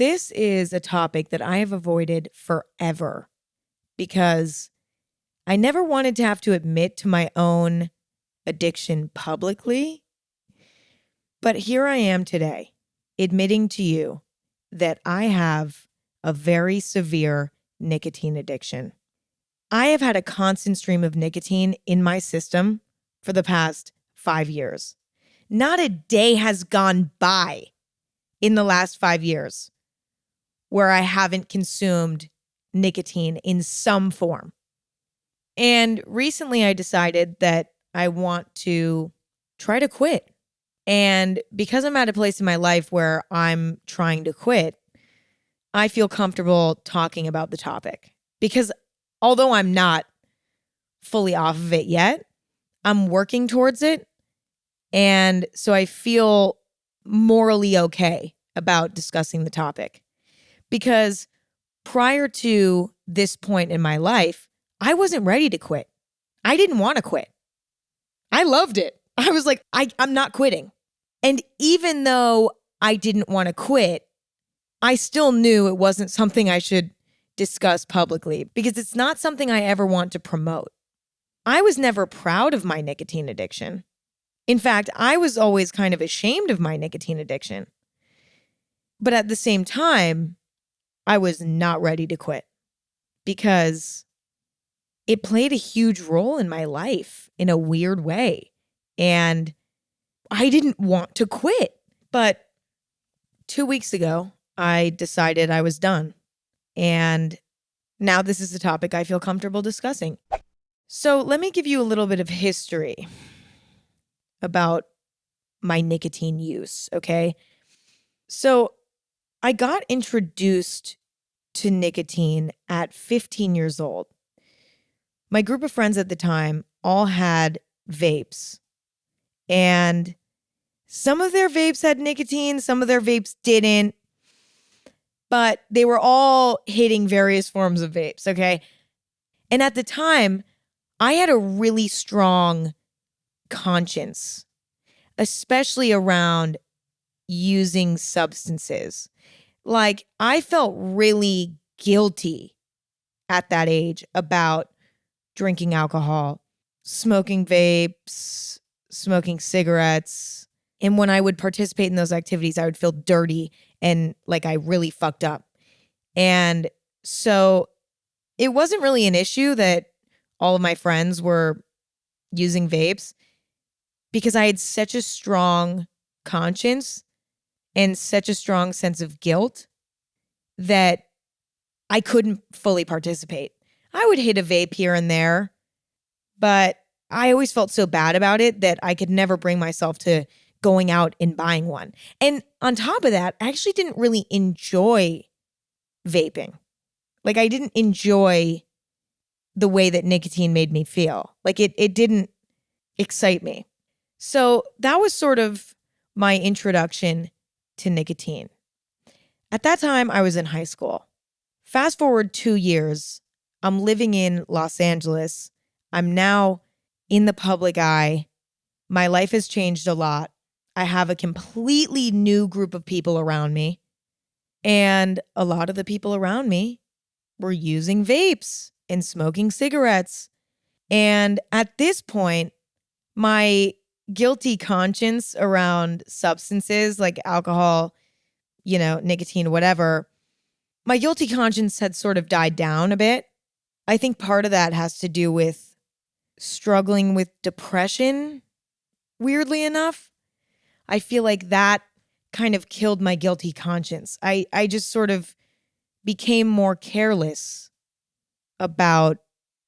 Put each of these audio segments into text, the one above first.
this is a topic that I have avoided forever because I never wanted to have to admit to my own addiction publicly. But here I am today, admitting to you that I have a very severe nicotine addiction. I have had a constant stream of nicotine in my system for the past 5 years. Not a day has gone by in the last 5 years where I haven't consumed nicotine in some form. And recently I decided that I want to try to quit. And because I'm at a place in my life where I'm trying to quit, I feel comfortable talking about the topic. Because although I'm not fully off of it yet, I'm working towards it. And so I feel morally okay about discussing the topic. Because prior to this point in my life, I wasn't ready to quit. I didn't want to quit. I loved it. I was like, I'm not quitting. And even though I didn't want to quit, I still knew it wasn't something I should discuss publicly because it's not something I ever want to promote. I was never proud of my nicotine addiction. In fact, I was always kind of ashamed of my nicotine addiction. But at the same time, I was not ready to quit because it played a huge role in my life in a weird way. And I didn't want to quit. But 2 weeks ago, I decided I was done. And now this is a topic I feel comfortable discussing. So let me give you a little bit of history about my nicotine use, okay? So I got introduced to nicotine at 15 years old. My group of friends at the time all had vapes. And some of their vapes had nicotine, some of their vapes didn't. But they were all hitting various forms of vapes, okay? And at the time, I had a really strong conscience, especially around using substances. Like, I felt really guilty at that age about drinking alcohol, smoking vapes, smoking cigarettes. And when I would participate in those activities, I would feel dirty and like I really fucked up. And so it wasn't really an issue that all of my friends were using vapes because I had such a strong conscience and such a strong sense of guilt that I couldn't fully participate. I would hit a vape here and there, but I always felt so bad about it that I could never bring myself to going out and buying one. And on top of that, I actually didn't really enjoy vaping. Like, I didn't enjoy the way that nicotine made me feel. Like, it didn't excite me. So that was sort of my introduction to nicotine. At that time, I was in high school. Fast forward 2 years, I'm living in Los Angeles. I'm now in the public eye. My life has changed a lot. I have a completely new group of people around me. And a lot of the people around me were using vapes and smoking cigarettes. And at this point, my guilty conscience around substances like alcohol, nicotine, whatever, my guilty conscience had sort of died down a bit. I think part of that has to do with struggling with depression, weirdly enough. I feel like that kind of killed my guilty conscience. I just sort of became more careless about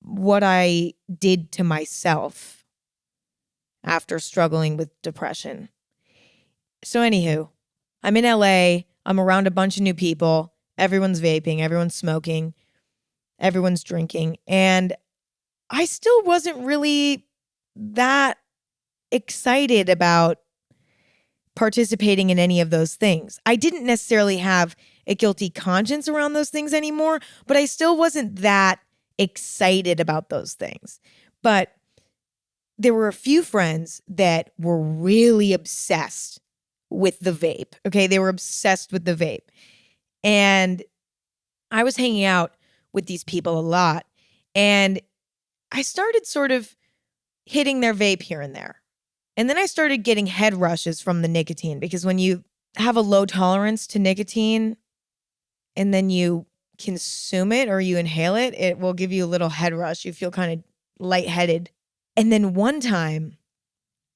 what I did to myself after struggling with depression. So anywho, I'm in LA. I'm around a bunch of new people. Everyone's vaping. Everyone's smoking. Everyone's drinking. And I still wasn't really that excited about participating in any of those things. I didn't necessarily have a guilty conscience around those things anymore, but I still wasn't that excited about those things. But there were a few friends that were really obsessed with the vape. Okay, they were obsessed with the vape. And I was hanging out with these people a lot. And I started sort of hitting their vape here and there. And then I started getting head rushes from the nicotine, because when you have a low tolerance to nicotine and then you consume it or you inhale it, it will give you a little head rush. You feel kind of lightheaded. And then one time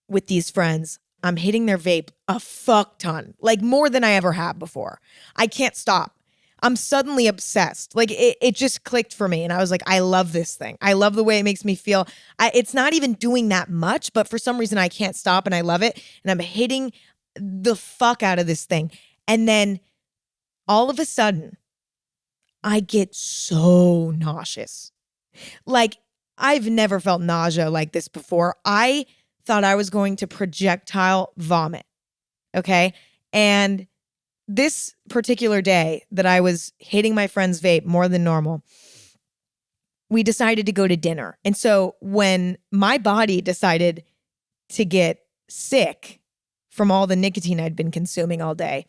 with these friends, I'm hitting their vape a fuck ton, like more than I ever have before. I can't stop. I'm suddenly obsessed. Like it just clicked for me. And I was like, I love this thing. I love the way it makes me feel. It's not even doing that much, but for some reason I can't stop and I love it. And I'm hitting the fuck out of this thing. And then all of a sudden, I get so nauseous. Like, I've never felt nausea like this before. I thought I was going to projectile vomit. Okay. And this particular day that I was hitting my friend's vape more than normal, we decided to go to dinner. And so when my body decided to get sick from all the nicotine I'd been consuming all day,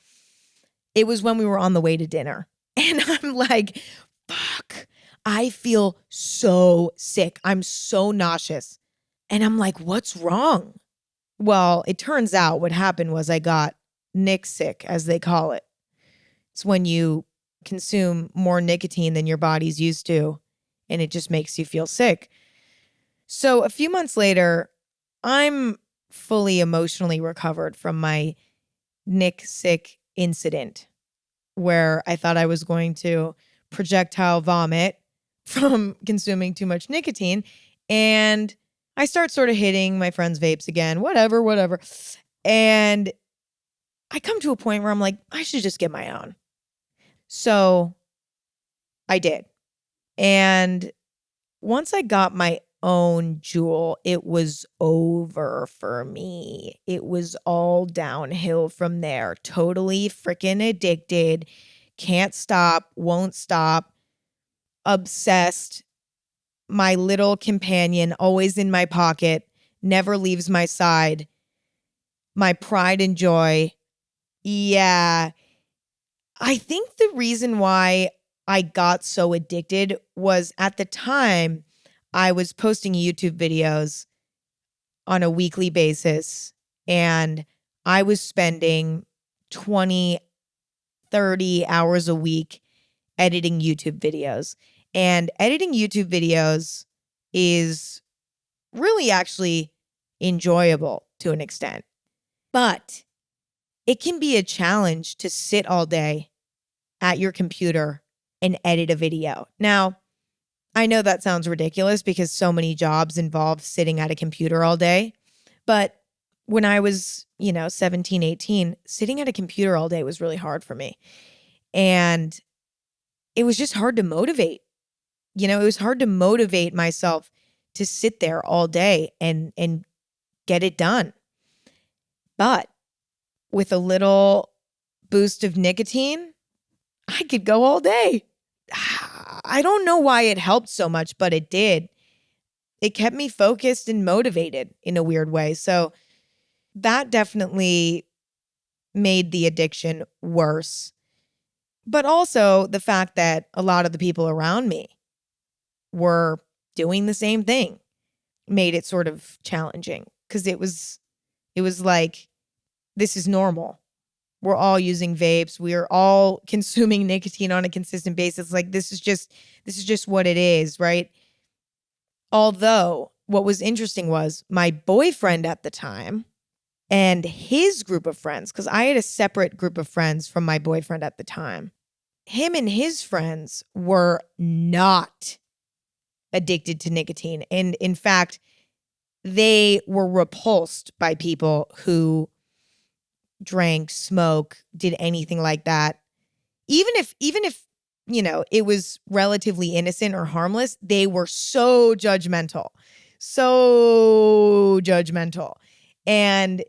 it was when we were on the way to dinner. And I'm like, fuck, I feel so sick. I'm so nauseous. And I'm like, what's wrong? Well, it turns out what happened was I got Nick sick, as they call it. It's when you consume more nicotine than your body's used to, and it just makes you feel sick. So a few months later, I'm fully emotionally recovered from my Nick sick incident, where I thought I was going to projectile vomit from consuming too much nicotine. And I start sort of hitting my friends' vapes again, whatever. And I come to a point where I'm like, I should just get my own. So I did. And once I got my own Juul, it was over for me. It was all downhill from there. Totally freaking addicted. Can't stop, won't stop. Obsessed. My little companion, always in my pocket, never leaves my side. My pride and joy. Yeah. I think the reason why I got so addicted was, at the time, I was posting YouTube videos on a weekly basis, and I was spending 20, 30 hours a week editing YouTube videos. And editing YouTube videos is really actually enjoyable to an extent. But it can be a challenge to sit all day at your computer and edit a video. Now, I know that sounds ridiculous because so many jobs involve sitting at a computer all day. But when I was, 17, 18, sitting at a computer all day was really hard for me. And it was just hard to motivate. It was hard to motivate myself to sit there all day and get it done. But with a little boost of nicotine, I could go all day. I don't know why it helped so much, but it did. It kept me focused and motivated in a weird way. So that definitely made the addiction worse. But also the fact that a lot of the people around me were doing the same thing made it sort of challenging, because it was like, this is normal. We're all using vapes. We are all consuming nicotine on a consistent basis. Like, this is just what it is, right? Although what was interesting was my boyfriend at the time and his group of friends, because I had a separate group of friends from my boyfriend at the time. Him and his friends were not addicted to nicotine. And in fact, they were repulsed by people who drank, smoked, did anything like that. Even if it was relatively innocent or harmless, they were so judgmental. And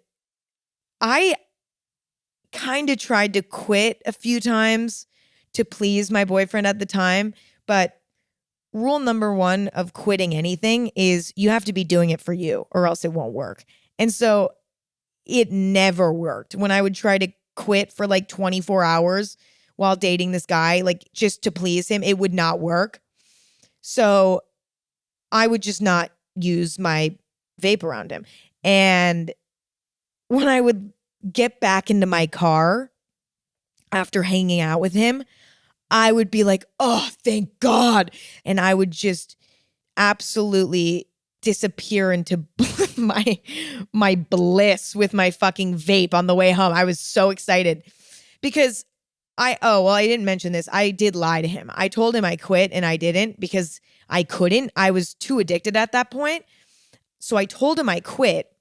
I kind of tried to quit a few times to please my boyfriend at the time, but rule number one of quitting anything is you have to be doing it for you, or else it won't work. And so it never worked. When I would try to quit for like 24 hours while dating this guy, like just to please him. It would not work. So I would just not use my vape around him. And when I would get back into my car after hanging out with him, I would be like, oh, thank God. And I would just absolutely disappear into my bliss with my fucking vape on the way home. I was so excited because I didn't mention this. I did lie to him. I told him I quit and I didn't because I couldn't. I was too addicted at that point. So I told him I quit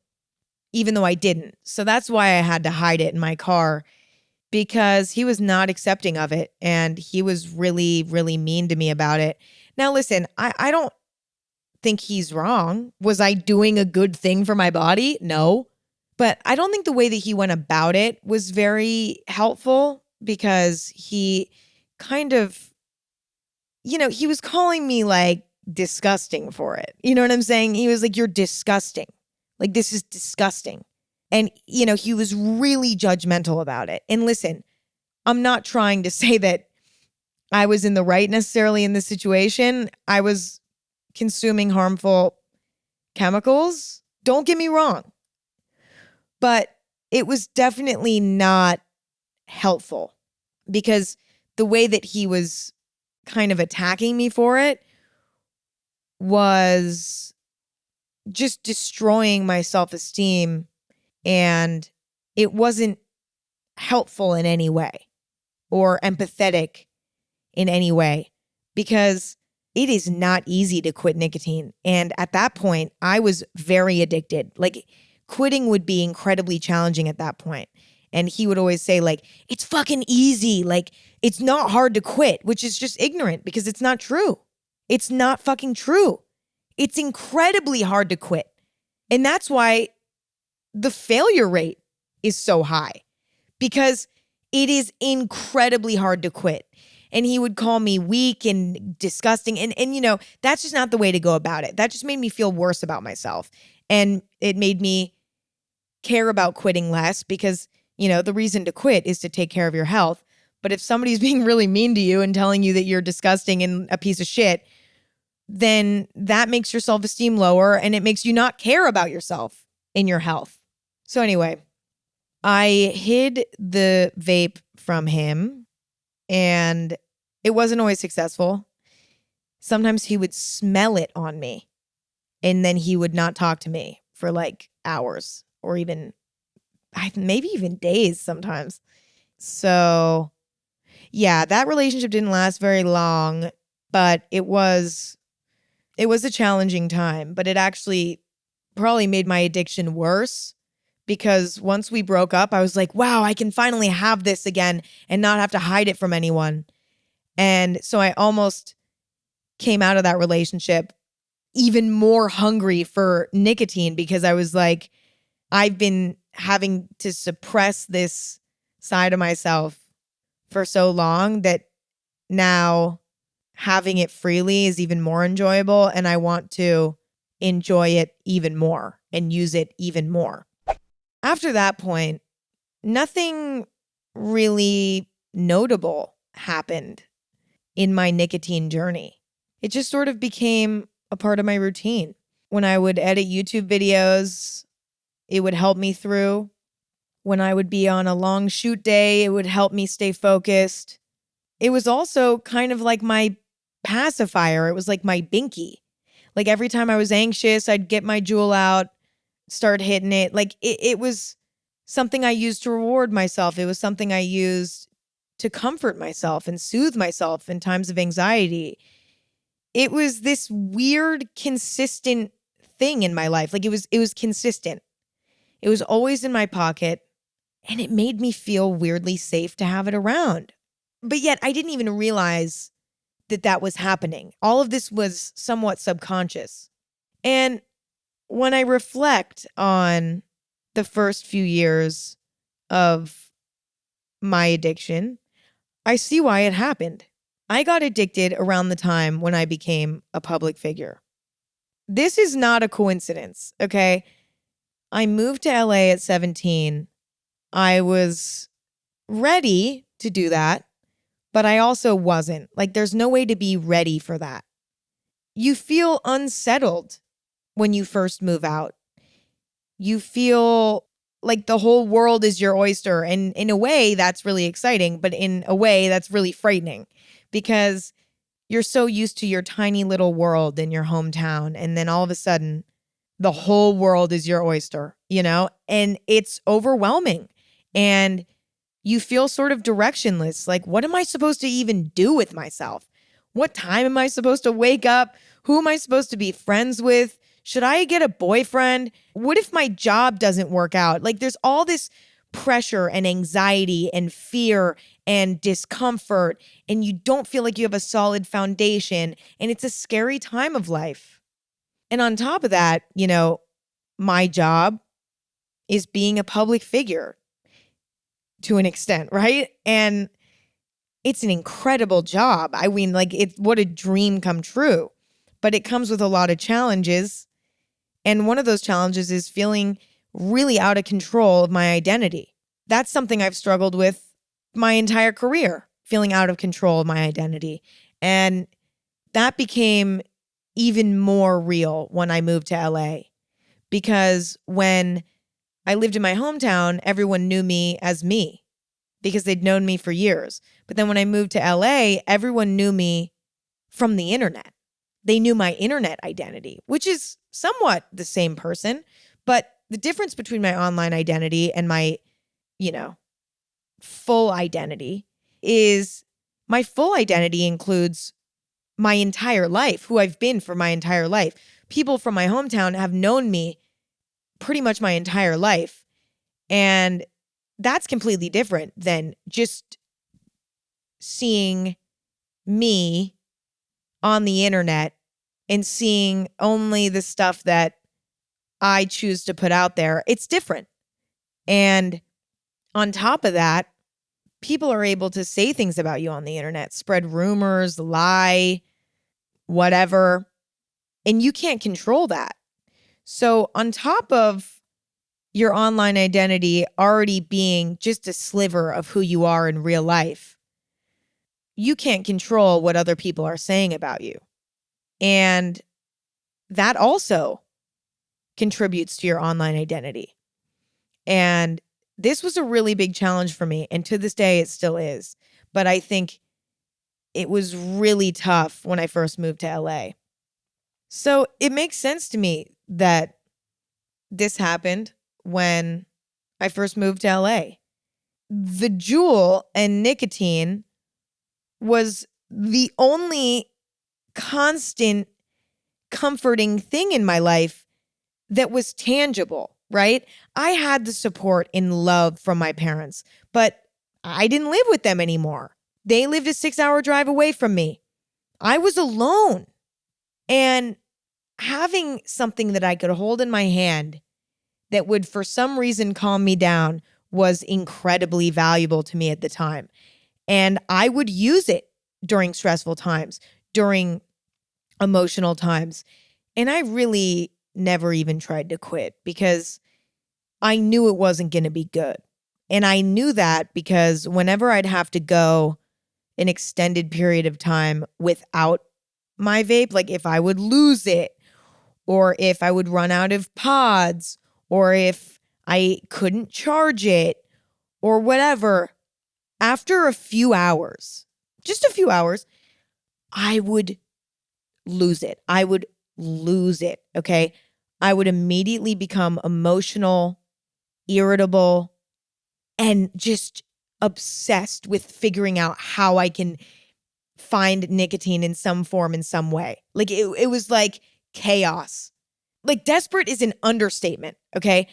even though I didn't. So that's why I had to hide it in my car, because he was not accepting of it and he was really, really mean to me about it. Now, listen, I don't think he's wrong. Was I doing a good thing for my body? No. But I don't think the way that he went about it was very helpful, because he kind of, he was calling me like disgusting for it. You know what I'm saying? He was like, you're disgusting. Like, this is disgusting. And, he was really judgmental about it. And listen, I'm not trying to say that I was in the right necessarily in this situation. I was consuming harmful chemicals. Don't get me wrong. But it was definitely not helpful, because the way that he was kind of attacking me for it was just destroying my self-esteem, and it wasn't helpful in any way or empathetic in any way, because it is not easy to quit nicotine. And at that point, I was very addicted. Like, quitting would be incredibly challenging at that point. And he would always say, like, it's fucking easy. Like, it's not hard to quit, which is just ignorant, because it's not true. It's not fucking true. It's incredibly hard to quit. And that's why the failure rate is so high, because it is incredibly hard to quit. And he would call me weak and disgusting. And that's just not the way to go about it. That just made me feel worse about myself. And it made me care about quitting less, because, the reason to quit is to take care of your health. But if somebody's being really mean to you and telling you that you're disgusting and a piece of shit, then that makes your self-esteem lower, and it makes you not care about yourself and your health. So anyway, I hid the vape from him, and it wasn't always successful. Sometimes he would smell it on me, and then he would not talk to me for like hours, or even maybe even days sometimes. So yeah, that relationship didn't last very long, but it was a challenging time. But it actually probably made my addiction worse, because once we broke up, I was like, wow, I can finally have this again and not have to hide it from anyone. And so I almost came out of that relationship even more hungry for nicotine, because I was like, I've been having to suppress this side of myself for so long that now having it freely is even more enjoyable, and I want to enjoy it even more and use it even more. After that point, nothing really notable happened in my nicotine journey. It just sort of became a part of my routine. When I would edit YouTube videos, it would help me through. When I would be on a long shoot day, it would help me stay focused. It was also kind of like my pacifier. It was like my binky. Like, every time I was anxious, I'd get my Juul out, start hitting it. Like, it was something I used to reward myself. It was something I used to comfort myself and soothe myself in times of anxiety. It was this weird, consistent thing in my life. Like, it was consistent. It was always in my pocket, and it made me feel weirdly safe to have it around. But yet I didn't even realize that was happening. All of this was somewhat subconscious. And when I reflect on the first few years of my addiction, I see why it happened. I got addicted around the time when I became a public figure. This is not a coincidence, okay? I moved to LA at 17. I was ready to do that, but I also wasn't. Like, there's no way to be ready for that. You feel unsettled when you first move out. You feel like the whole world is your oyster. And in a way, that's really exciting, but in a way, that's really frightening because you're so used to your tiny little world in your hometown. And then all of a sudden, the whole world is your oyster, and it's overwhelming. And you feel sort of directionless. Like, what am I supposed to even do with myself? What time am I supposed to wake up? Who am I supposed to be friends with? Should I get a boyfriend? What if my job doesn't work out? Like, there's all this pressure and anxiety and fear and discomfort, and you don't feel like you have a solid foundation. And it's a scary time of life. And on top of that, my job is being a public figure to an extent, right? And it's an incredible job. I mean, like, it's what a dream come true. But it comes with a lot of challenges. And one of those challenges is feeling really out of control of my identity. That's something I've struggled with my entire career, feeling out of control of my identity. And that became even more real when I moved to LA. Because when I lived in my hometown, everyone knew me as me because they'd known me for years. But then when I moved to LA, everyone knew me from the internet. They knew my internet identity, which is somewhat the same person. But the difference between my online identity and my, full identity is my full identity includes my entire life, who I've been for my entire life. People from my hometown have known me pretty much my entire life. And that's completely different than just seeing me on the internet and seeing only the stuff that I choose to put out there. It's different. And on top of that, people are able to say things about you on the internet, spread rumors, lie, whatever. And you can't control that. So on top of your online identity already being just a sliver of who you are in real life, you can't control what other people are saying about you. And that also contributes to your online identity. And this was a really big challenge for me. And to this day, it still is. But I think it was really tough when I first moved to LA. So it makes sense to me that this happened when I first moved to LA. The Juul and nicotine was the only constant comforting thing in my life that was tangible, right? I had the support and love from my parents, but I didn't live with them anymore. They lived a 6-hour drive away from me. I was alone. And having something that I could hold in my hand that would for some reason calm me down was incredibly valuable to me at the time. And I would use it during stressful times, during emotional times. And I really never even tried to quit because I knew it wasn't going to be good. And I knew that because whenever I'd have to go an extended period of time without my vape, like if I would lose it, or if I would run out of pods, or if I couldn't charge it, or whatever, after a few hours, just a few hours, I would lose it. I would lose it, okay? I would immediately become emotional, irritable, and just obsessed with figuring out how I can find nicotine in some form, in some way. Like it was like chaos. Like desperate is an understatement, okay?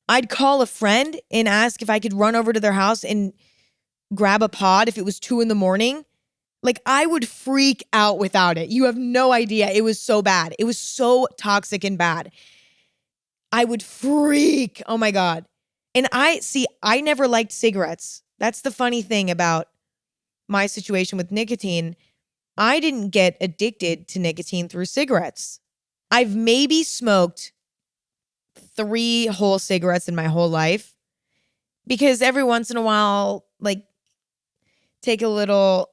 I'd call a friend and ask if I could run over to their house and grab a pod if it was 2 a.m. Like I would freak out without it. You have no idea. It was so bad. It was so toxic and bad. I would freak. Oh my God. And I never liked cigarettes. That's the funny thing about my situation with nicotine. I didn't get addicted to nicotine through cigarettes. I've maybe smoked 3 whole cigarettes in my whole life because every once in a while, like take a little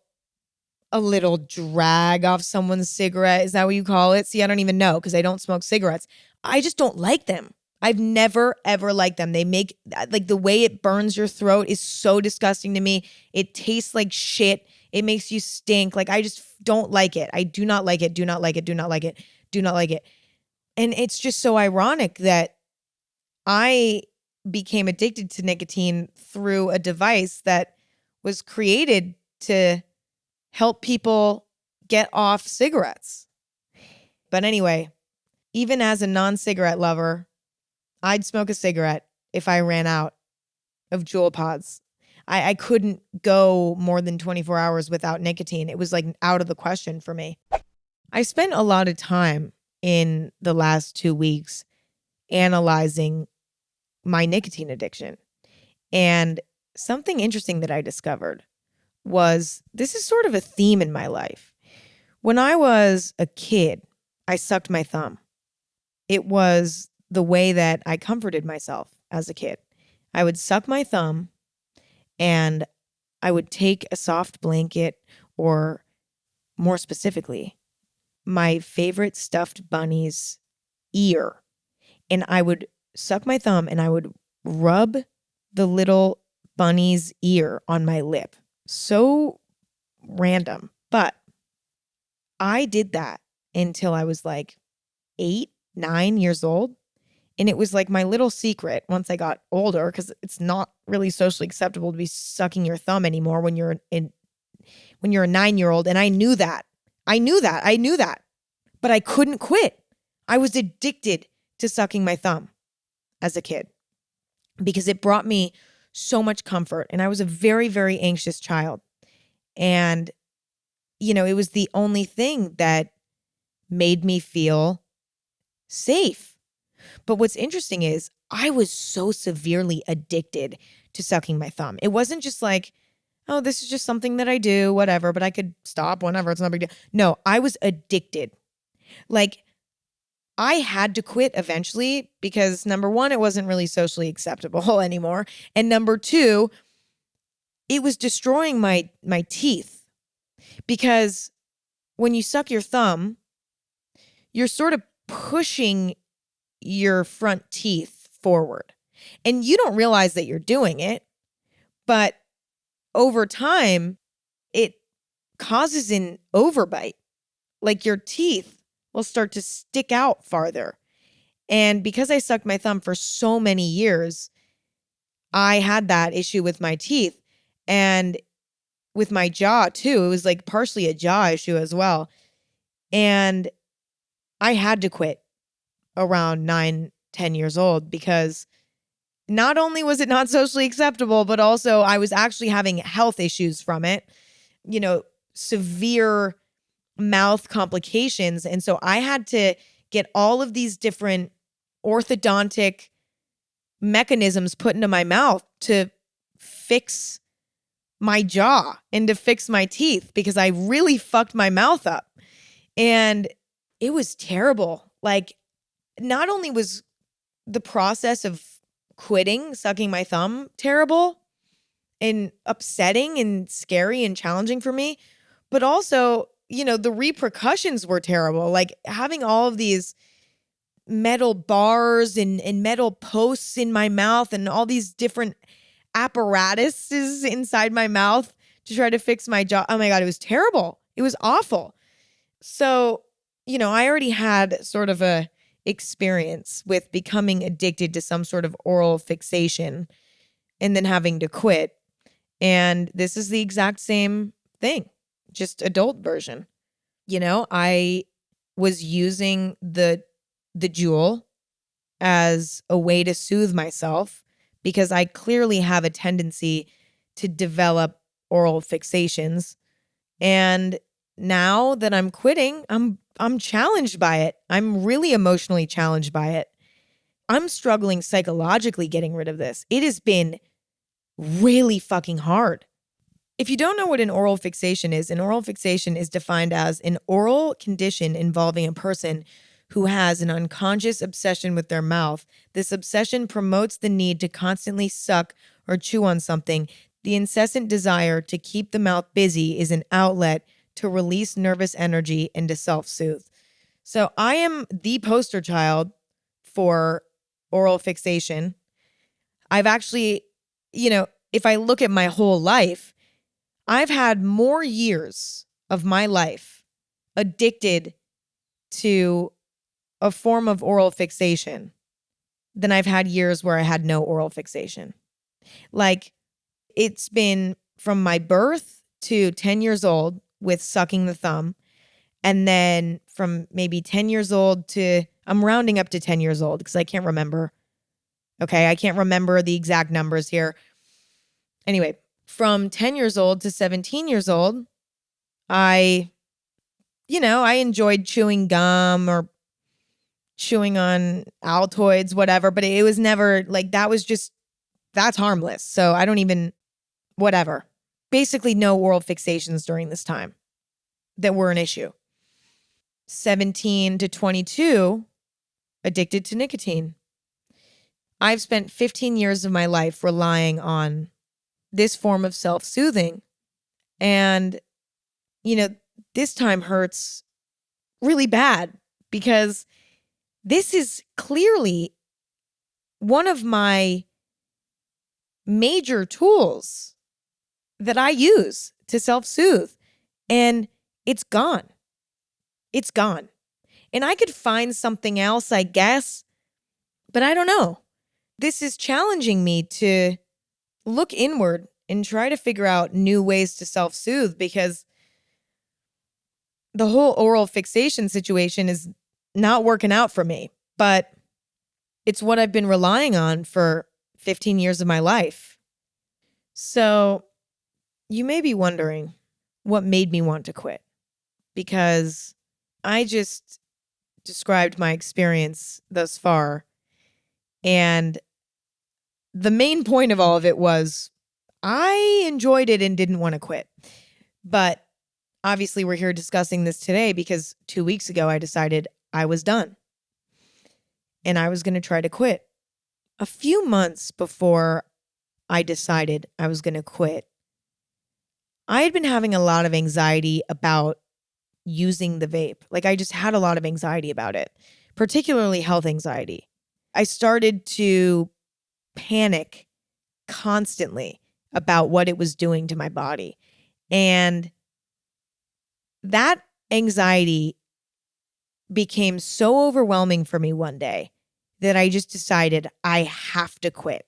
a little drag off someone's cigarette. Is that what you call it? See, I don't even know because I don't smoke cigarettes. I just don't like them. I've never, ever liked them. They make, like, the way it burns your throat is so disgusting to me. It tastes like shit. It makes you stink. Like, I just don't like it. I do not like it. Do not like it. Do not like it. Do not like it. And it's just so ironic that I became addicted to nicotine through a device that was created to help people get off cigarettes. But anyway, even as a non-cigarette lover, I'd smoke a cigarette if I ran out of Juul pods. I couldn't go more than 24 hours without nicotine. It was like out of the question for me. I spent a lot of time in the last 2 weeks analyzing my nicotine addiction. And something interesting that I discovered was this is sort of a theme in my life. When I was a kid, I sucked my thumb. It was the way that I comforted myself as a kid. I would suck my thumb and I would take a soft blanket, or more specifically, my favorite stuffed bunny's ear, and I would suck my thumb and I would rub the little bunny's ear on my lip. So random, but I did that until I was like 8, 9 years old. And it was like my little secret once I got older, because it's not really socially acceptable to be sucking your thumb anymore when you're a 9-year-old. And I knew that. But I couldn't quit. I was addicted to sucking my thumb as a kid because it brought me so much comfort. And I was a very, very anxious child. And, it was the only thing that made me feel safe. But what's interesting is I was so severely addicted to sucking my thumb. It wasn't just like, oh, this is just something that I do, whatever, but I could stop whenever. It's not a big deal. No, I was addicted. Like, I had to quit eventually because, number one, it wasn't really socially acceptable anymore. And number two, it was destroying my teeth. Because when you suck your thumb, you're sort of pushing your front teeth forward. And you don't realize that you're doing it, but over time, it causes an overbite. Like, your teeth will start to stick out farther. And because I sucked my thumb for so many years, I had that issue with my teeth and with my jaw too. It was like partially a jaw issue as well. And I had to quit around 9, 10 years old because not only was it not socially acceptable, but also I was actually having health issues from it, severe mouth complications. And so I had to get all of these different orthodontic mechanisms put into my mouth to fix my jaw and to fix my teeth because I really fucked my mouth up. And it was terrible. Like, not only was the process of quitting, sucking my thumb, terrible and upsetting and scary and challenging for me, but also, the repercussions were terrible. Like, having all of these metal bars and metal posts in my mouth and all these different apparatuses inside my mouth to try to fix my jaw. Oh my God, it was terrible. It was awful. So, I already had sort of a experience with becoming addicted to some sort of oral fixation and then having to quit. And this is the exact same thing, just adult version. I was using the Juul as a way to soothe myself because I clearly have a tendency to develop oral fixations. And now that I'm quitting, I'm challenged by it. I'm really emotionally challenged by it. I'm struggling psychologically getting rid of this. It has been really fucking hard. If you don't know what an oral fixation is, an oral fixation is defined as an oral condition involving a person who has an unconscious obsession with their mouth. This obsession promotes the need to constantly suck or chew on something. The incessant desire to keep the mouth busy is an outlet to release nervous energy and to self-soothe. So I am the poster child for oral fixation. I've actually, if I look at my whole life, I've had more years of my life addicted to a form of oral fixation than I've had years where I had no oral fixation. Like, it's been from my birth to 10 years old with sucking the thumb. And then from maybe 10 years old to, I'm rounding up to 10 years old because I can't remember. Okay, I can't remember the exact numbers here. Anyway, from 10 years old to 17 years old, I enjoyed chewing gum or chewing on Altoids, whatever, but it was never like that's harmless. So I don't even, whatever. Basically, no oral fixations during this time that were an issue. 17 to 22, addicted to nicotine. I've spent 15 years of my life relying on this form of self-soothing. And, this time hurts really bad because this is clearly one of my major tools that I use to self-soothe. And it's gone. It's gone. And I could find something else, I guess, but I don't know. This is challenging me to look inward and try to figure out new ways to self-soothe because the whole oral fixation situation is not working out for me, but it's what I've been relying on for 15 years of my life. So you may be wondering what made me want to quit, because I just described my experience thus far. And the main point of all of it was I enjoyed it and didn't want to quit. But obviously we're here discussing this today because 2 weeks ago I decided I was done and I was going to try to quit. A few months before I decided I was going to quit, I had been having a lot of anxiety about using the vape. Like, I just had a lot of anxiety about it, particularly health anxiety. I started to panic constantly about what it was doing to my body. And that anxiety became so overwhelming for me one day that I just decided I have to quit.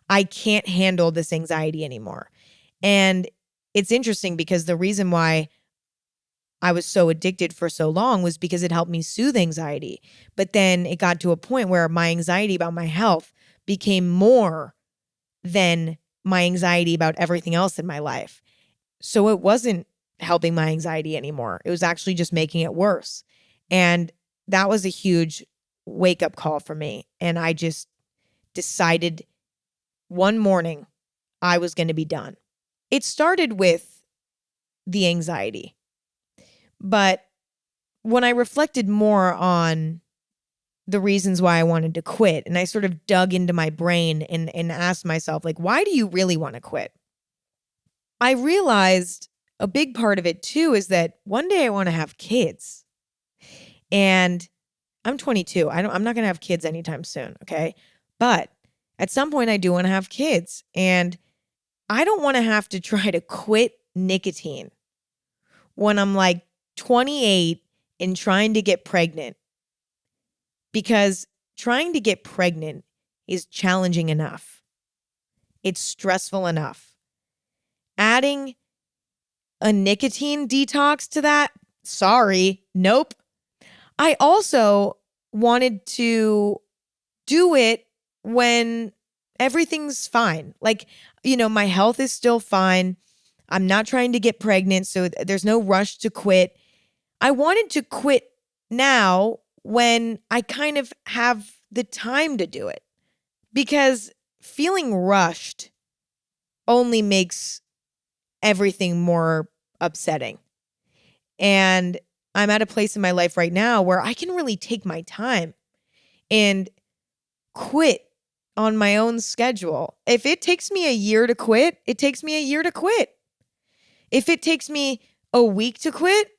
I can't handle this anxiety anymore. And it's interesting because the reason why I was so addicted for so long was because it helped me soothe anxiety. But then it got to a point where my anxiety about my health became more than my anxiety about everything else in my life. So it wasn't helping my anxiety anymore. It was actually just making it worse. And that was a huge wake-up call for me. And I just decided one morning I was going to be done. It started with the anxiety. But when I reflected more on the reasons why I wanted to quit, and I sort of dug into my brain and asked myself, like, why do you really want to quit? I realized a big part of it too is that one day I want to have kids. And I'm 22. I'm not going to have kids anytime soon, okay? But at some point I do want to have kids, and I don't want to have to try to quit nicotine when I'm like 28 and trying to get pregnant, because trying to get pregnant is challenging enough. It's stressful enough. Adding a nicotine detox to that? Sorry, nope. I also wanted to do it when everything's fine. Like, my health is still fine. I'm not trying to get pregnant, so there's no rush to quit. I wanted to quit now when I kind of have the time to do it, because feeling rushed only makes everything more upsetting. And I'm at a place in my life right now where I can really take my time and quit on my own schedule. If it takes me a year to quit, it takes me a year to quit. If it takes me a week to quit.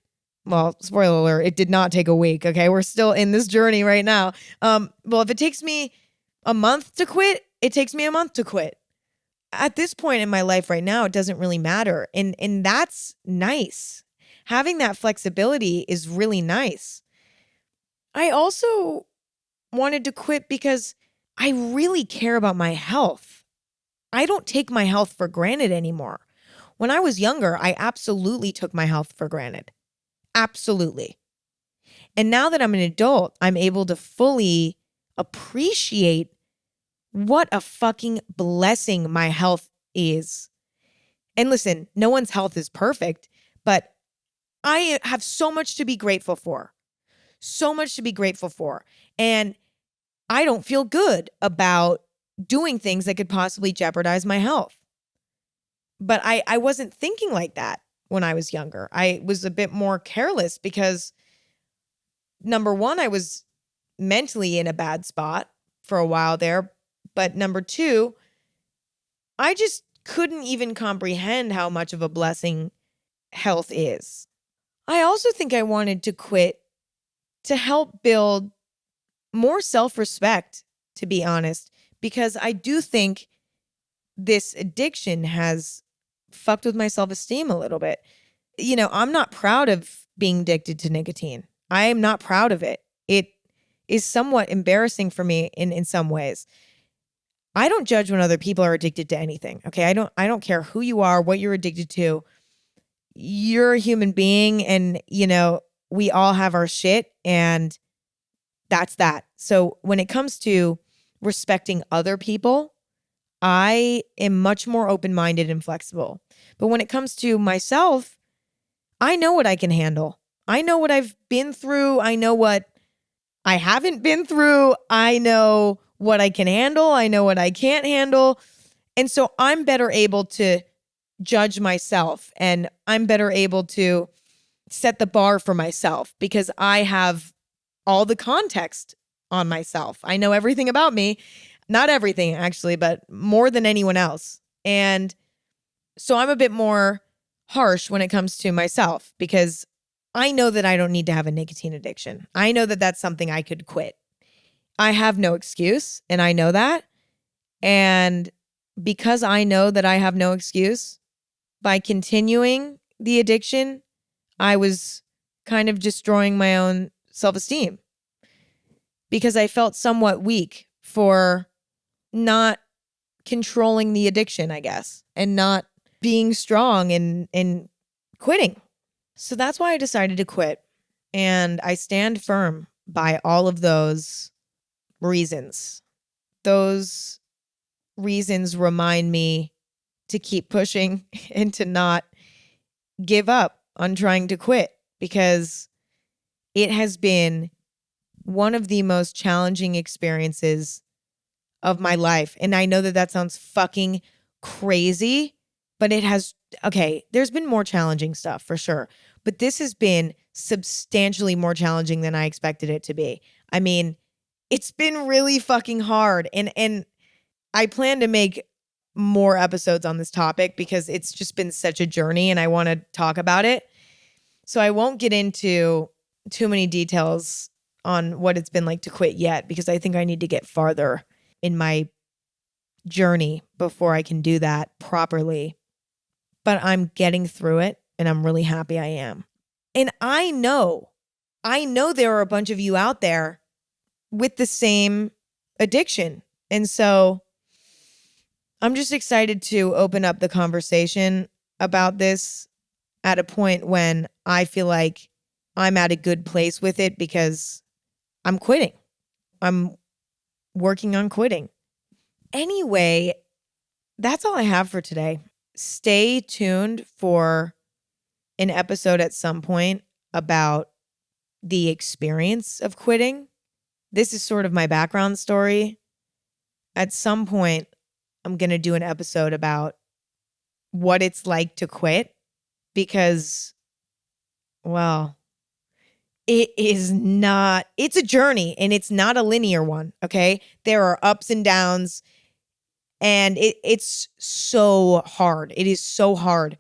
Well, spoiler alert, it did not take a week. Okay. We're still in this journey right now. Well, if it takes me a month to quit, it takes me a month to quit. At this point in my life right now, it doesn't really matter. And that's nice. Having that flexibility is really nice. I also wanted to quit because I really care about my health. I don't take my health for granted anymore. When I was younger, I absolutely took my health for granted. Absolutely. And now that I'm an adult, I'm able to fully appreciate what a fucking blessing my health is. And listen, no one's health is perfect, but I have so much to be grateful for. So much to be grateful for. And I don't feel good about doing things that could possibly jeopardize my health. But I wasn't thinking like that when I was younger. I was a bit more careless because, number one, I was mentally in a bad spot for a while there. But number two, I just couldn't even comprehend how much of a blessing health is. I also think I wanted to quit to help build more self-respect, to be honest, because I do think this addiction has fucked with my self-esteem a little bit. You know, I'm not proud of being addicted to nicotine. I am not proud of it. It is somewhat embarrassing for me in some ways. I don't judge when other people are addicted to anything. Okay. I don't care who you are, what you're addicted to. You're a human being and, you know, we all have our shit and that's that. So when it comes to respecting other people, I am much more open-minded and flexible. But when it comes to myself, I know what I can handle. I know what I've been through. I know what I haven't been through. I know what I can handle. I know what I can't handle. And so I'm better able to judge myself and I'm better able to set the bar for myself because I have all the context on myself. I know everything about me. Not everything, actually, but more than anyone else. And so I'm a bit more harsh when it comes to myself because I know that I don't need to have a nicotine addiction. I know that that's something I could quit. I have no excuse, and I know that. And because I know that I have no excuse, by continuing the addiction, I was kind of destroying my own self-esteem because I felt somewhat weak for not controlling the addiction, I guess, and not being strong and quitting. So that's why I decided to quit. And I stand firm by all of those reasons. Those reasons remind me to keep pushing and to not give up on trying to quit because it has been one of the most challenging experiences of my life. And I know that that sounds fucking crazy, but it has, okay, there's been more challenging stuff for sure. But this has been substantially more challenging than I expected it to be. I mean, it's been really fucking hard. And I plan to make more episodes on this topic because it's just been such a journey and I want to talk about it. So I won't get into too many details on what it's been like to quit yet because I think I need to get farther in my journey before I can do that properly. But I'm getting through it and I'm really happy I am. And I know there are a bunch of you out there with the same addiction. And so I'm just excited to open up the conversation about this at a point when I feel like I'm at a good place with it because I'm quitting. I'm working on quitting. Anyway, that's all I have for today. Stay tuned for an episode at some point about the experience of quitting. This is sort of my background story. At some point, I'm going to do an episode about what it's like to quit because, well, it's a journey and it's not a linear one, okay? There are ups and downs and it's so hard. It is so hard.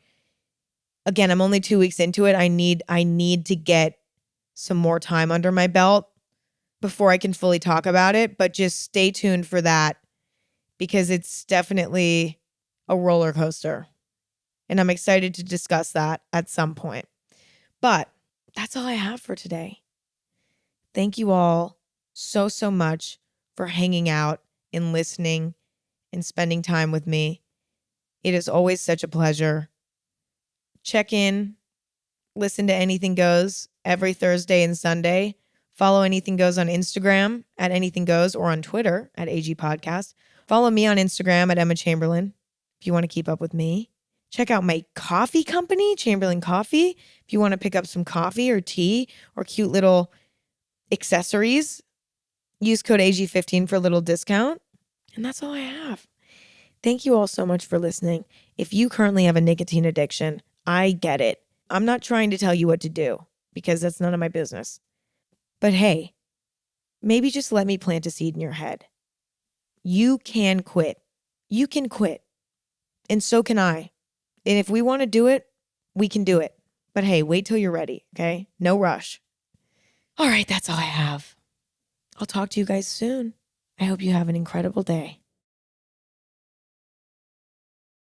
Again, I'm only 2 weeks into it. I need to get some more time under my belt before I can fully talk about it, but just stay tuned for that because it's definitely a roller coaster. And I'm excited to discuss that at some point. But that's all I have for today. Thank you all so, so much for hanging out and listening and spending time with me. It is always such a pleasure. Check in, listen to Anything Goes every Thursday and Sunday. Follow Anything Goes on Instagram at Anything Goes or on Twitter at AG Podcast. Follow me on Instagram at Emma Chamberlain if you want to keep up with me. Check out my coffee company, Chamberlain Coffee, if you want to pick up some coffee or tea or cute little accessories. Use code AG15 for a little discount. And that's all I have. Thank you all so much for listening. If you currently have a nicotine addiction, I get it. I'm not trying to tell you what to do because that's none of my business. But hey, maybe just let me plant a seed in your head. You can quit. You can quit. And so can I. And if we want to do it, we can do it. But hey, wait till you're ready, okay? No rush. All right, that's all I have. I'll talk to you guys soon. I hope you have an incredible day.